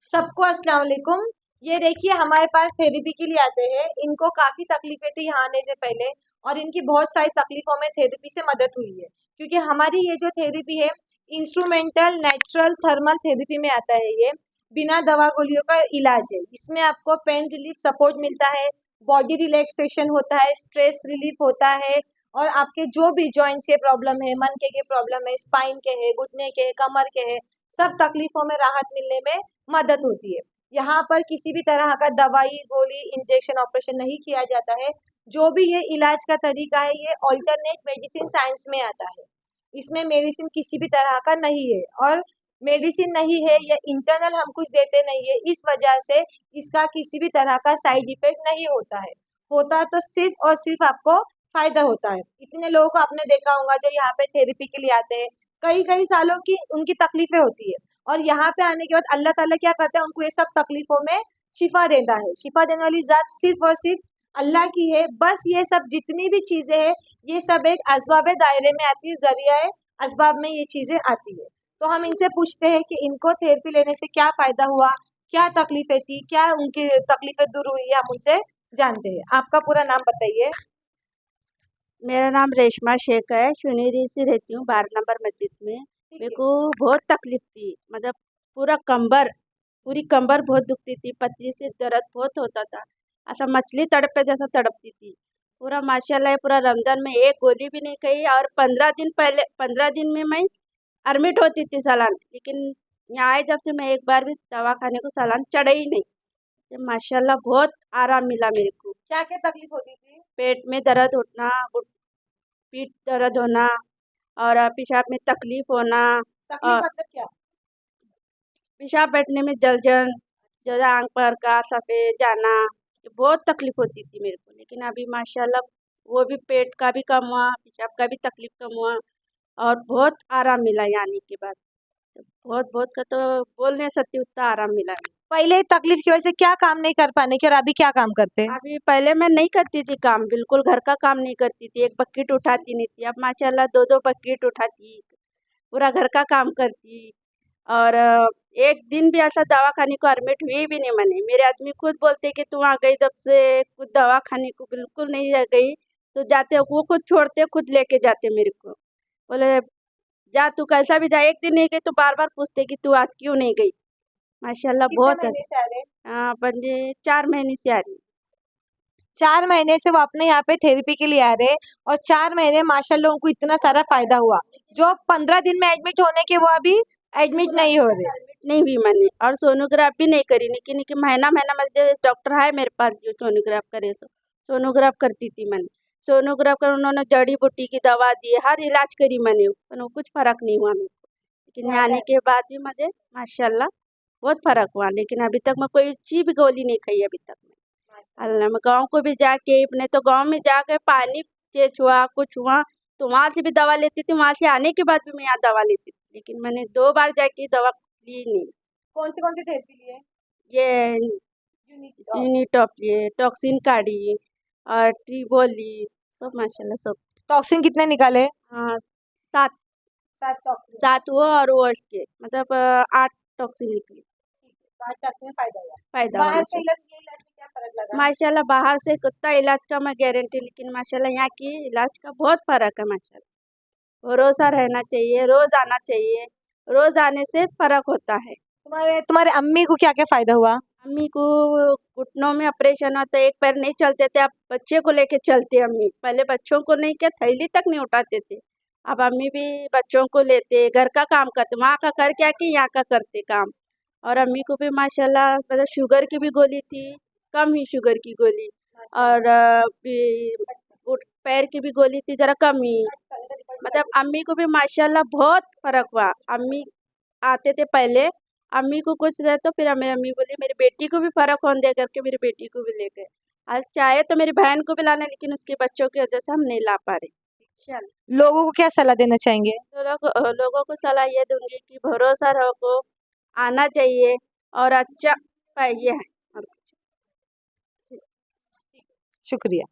सबको अस्सलाम वालेकुम। ये देखिए हमारे पास थेरेपी के लिए आते हैं। इनको काफ़ी तकलीफ़ें थी यहाँ आने से पहले और इनकी बहुत सारी तकलीफ़ों में थेरेपी से मदद हुई है, क्योंकि हमारी ये जो थेरेपी है इंस्ट्रूमेंटल नेचुरल थर्मल थेरेपी में आता है। ये बिना दवा गोलियों का इलाज है। इसमें आपको पेन रिलीफ सपोर्ट मिलता है, बॉडी रिलैक्सेशन होता है, स्ट्रेस रिलीफ होता है और आपके जो भी जॉइंट्स के प्रॉब्लम है, मन के प्रॉब्लम है, स्पाइन के है, घुटने के है, कमर के है, सब तकलीफ़ों में राहत मिलने में मदद होती है। यहाँ पर किसी भी तरह का दवाई गोली इंजेक्शन ऑपरेशन नहीं किया जाता है। जो भी ये इलाज का तरीका है ये ऑल्टरनेट मेडिसिन साइंस में आता है। इसमें मेडिसिन किसी भी तरह का नहीं है और मेडिसिन नहीं है या इंटरनल हम कुछ देते नहीं है, इस वजह से इसका किसी भी तरह का साइड इफेक्ट नहीं होता है। होता तो सिर्फ और सिर्फ आपको फायदा होता है। इतने लोगों को आपने देखा होगा जो यहाँ पे थेरेपी के लिए आते हैं, कई कई सालों की उनकी तकलीफें होती है और यहाँ पे आने के बाद अल्लाह ताला क्या करता है, उनको ये सब तकलीफों में शिफा देता है। शिफा देने वाली जात सिर्फ और सिर्फ अल्लाह की है। बस ये सब जितनी भी चीजें हैं ये सब एक असबाब दायरे में आती है, जरिया है असबाब में ये चीजें आती है। तो हम इनसे पूछते हैं कि इनको थेरेपी लेने से क्या फायदा हुआ, क्या तकलीफें थी, क्या उनकी तकलीफें दूर हुई है, हम उनसे जानते हैं। आपका पूरा नाम बताइए। मेरा नाम रेशमा शेख है। चुनेरी से रहती हूँ 12 नंबर मस्जिद में। मेरे को बहुत तकलीफ थी, मतलब पूरी कंबर बहुत दुखती थी, पत्ती से दर्द बहुत होता था, ऐसा मछली तड़पे जैसा तड़पती थी पूरा। माशाल्लाह पूरा रमजान में एक गोली भी नहीं खाई और 15 दिन में मैं एडमिट होती थी सालान। लेकिन यहाँ आए जब से मैं एक बार भी दवा खाने को सालान चढ़े ही नहीं। तो माशाल्लाह बहुत आराम मिला मेरे को। क्या क्या तकलीफ होती थी? पेट में दर्द उठना, पीठ दर्द होना और पेशाब में तकलीफ होना तकलीफ और मतलब क्या? पेशाब बैठने में जलन, ज़्यादा आंख पर का सफ़ेद जाना, ये बहुत तकलीफ होती थी मेरे को। लेकिन अभी माशाल्लाह वो भी पेट का भी कम हुआ, पेशाब का भी तकलीफ कम हुआ और बहुत आराम मिला यहाँ आने के बाद। तो बहुत बहुत का तो बोल नहीं सकती, उतना आराम मिला। पहले तकलीफ की वजह से क्या काम नहीं कर पाने के और अभी क्या काम करते हैं? अभी पहले मैं नहीं करती थी काम, बिल्कुल घर का काम नहीं करती थी, एक बकेट उठाती नहीं थी। अब माशाल्लाह 2-2 बकेट उठाती, पूरा घर का काम करती और एक दिन भी ऐसा दवाखाने को एडमिट हुई भी नहीं मैंने। मेरे आदमी खुद बोलते कि तू आ गई जब से, खुद दवाखाने को बिल्कुल नहीं गई। तो जाते वो खुद छोड़ते, खुद लेके जाते मेरे को। बोले जा तू कैसा भी जा, एक दिन नहीं गई तो बार-बार पूछते कि तू आज क्यों नहीं गई? माशाल्लाह कितने बहुत महीने से आ रहे हैं? बंदे 4 महीने से आ रही। 4 महीने से वो अपने यहाँ पे थेरेपी के लिए आ रहे हैं और 4 महीने माशाल्लाह उनको इतना सारा फायदा हुआ। जो 15 दिन में एडमिट होने के वो अभी एडमिट नहीं हो रहे। नहीं हुई मैंने और सोनोग्राफ भी नहीं करी। लेकिन महीना मुझे डॉक्टर है मेरे पास जो सोनोग्राफ करे, तो सोनोग्राफ करती थी मैंने। सोनोग्राफ कर उन्होंने जड़ी बूटी की दवा दी, हर इलाज करी मैंने, पर वो कुछ फ़र्क नहीं हुआ मेरे को। लेकिन यहाँ आने के बाद भी मुझे माशाल्लाह बहुत फ़र्क हुआ। लेकिन अभी तक मैं कोई ची भी गोली नहीं खाई अभी तक मैं। अल्लाह, मैं गाँव को भी जाके अपने तो गाँव में जाके पानी चेंज हुआ, कुछ हुआ तो वहाँ से भी दवा लेती थी, वहाँ से आने के बाद भी मैं यहाँ दवा लेती थी। लेकिन मैंने 2 बार जाके दवा ली नहीं। कौन सी थेरेपी लिए? ये यूनिटॉप लिए, टॉक्सिन काढ़ी और ट्रीबोल ली, सब माशाल्लाह सब। टॉक्सिन कितने निकाले? हाँ, 7 7 टॉक्सिन। 7 हुआ और वो के मतलब 8 टॉक्सिन निकली। 7 टॉक्सिन में फायदा हुआ। फ़ायदा हुआ बाहर के माशाल्लाह। इलाज में क्या फर्क लगा? माशाल्लाह बाहर से कुत्ता इलाज का मैं गारंटी, लेकिन माशाल्लाह यहाँ की इलाज का बहुत फ़र्क है माशाल्लाह। भरोसा रहना चाहिए, रोज़ आना चाहिए, रोज़ आने से फ़र्क होता है। तुम्हारे तुम्हारे अम्मी को क्या क्या फायदा हुआ? अम्मी को घुटनों में ऑपरेशन हुआ, तो एक पैर नहीं चलते थे, अब बच्चे को लेके चलते अम्मी। पहले बच्चों को नहीं, क्या थैली तक नहीं उठाते थे। अब अम्मी भी बच्चों को लेते, घर का काम करते, वहाँ का कर क्या कि यहाँ का करते काम। और अम्मी को भी माशाल्लाह मतलब शुगर की भी गोली थी, कम ही शुगर की गोली और पैर की भी गोली थी ज़रा कम ही। मतलब अम्मी को भी माशाल्लाह बहुत फ़र्क हुआ। अम्मी आते थे पहले, अम्मी को कुछ रहे तो फिर मेरी अम्मी बोली मेरी बेटी को भी फ़र्क होने दे करके मेरी बेटी को भी ले गए। आज चाहे तो मेरी बहन को भी लाना, लेकिन उसके बच्चों की वजह से हम नहीं ला पा रहे। चल लोगों को क्या सलाह देना चाहेंगे? लोगों को सलाह ये दूंगी कि भरोसा रखो, आना चाहिए और अच्छा पाइए है। और कुछ शुक्रिया।